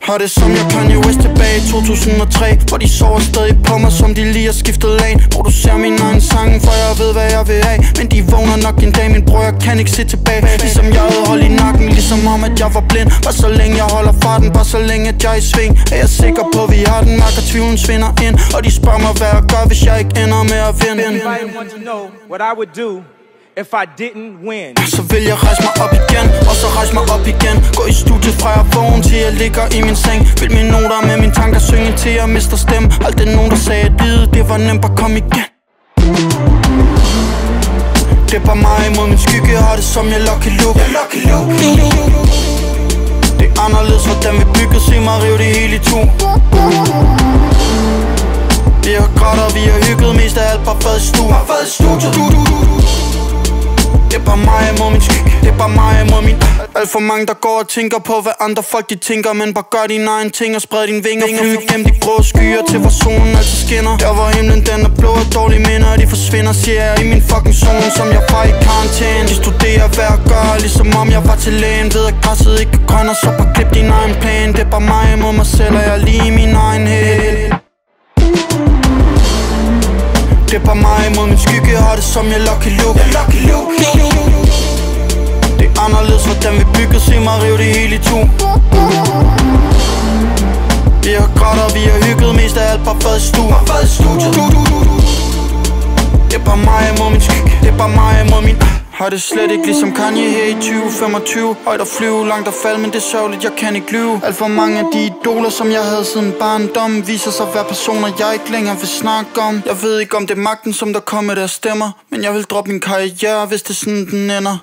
Har det som jeg Kanye West tilbage i 2003, hvor de sover stadig på mig, som de lige har skiftet lag. Producerer min egen sang, for jeg ved hvad jeg vil have. Men de vågner nok en dag, min bror, jeg kan ikke se tilbage. Ligesom jeg havde hold i nakken, ligesom om at jeg var blind. Bare så længe jeg holder farten, bare så længe at jeg er i sving. Er jeg sikker på vi har den, mærker tvivlen svinder ind. Og de spørger mig hvad jeg gør, hvis jeg ikke ender med at vinde. If I didn't win. Så vil jeg rejse mig op igen, og så rejse mig op igen. Gå i studiet fra jeg vågen til jeg ligger i min seng. Fyld mine noter med mine tanker, synge til jeg mister stemme. Aldrig nogen der sagde at livet, det var nemt at komme igen. Det er bare mig imod min skygge, jeg har det som jeg Lucky Luke. Det er anderledes hvordan vi bygger, se mig rive det hele i to. Vi har grædt og vi har hygget, mest af alt bare fad i studiet. Det er bare mig imod min skygge, det er bare mig imod min. Alt for mange der går og tænker på hvad andre folk de tænker. Men bare gør dine egen ting og spred dine vinger. Flyv gennem de grå skyer til hvor solen altid skinner. Der hvor himlen den er blå og dårlige minder de forsvinder. Siger jeg i min fucking zone som jeg var i karantæne. De studerer hvad jeg gør, ligesom om jeg var til lægen. Ved at græsset ikke er grøn og så bare klip din egen plan. Det er bare mig imod mig selv og jeg er lige i min egen hæl. Det er bare mig imod min skygge, jeg har det som jeg Lucky Luke. Det er anderledes hvordan vi bygger, se mig rive det hele i to. Vi har grædt og vi har hygget, mest af alt bare fad i studiet. Det er bare mig imod min skygge, det er bare mig imod min. Har det slet ikke ligesom Kanye her i 2025. Højt at flyve, langt at falde, men det er sørgeligt, jeg kan ikke lyve. Alt for mange af de idoler, som jeg havde siden barndom, viser sig at være personer, jeg ikke længere vil snakke om. Jeg ved ikke om det er magten, som der kommer der stemmer, men jeg vil droppe min karriere, hvis det er sådan den ender.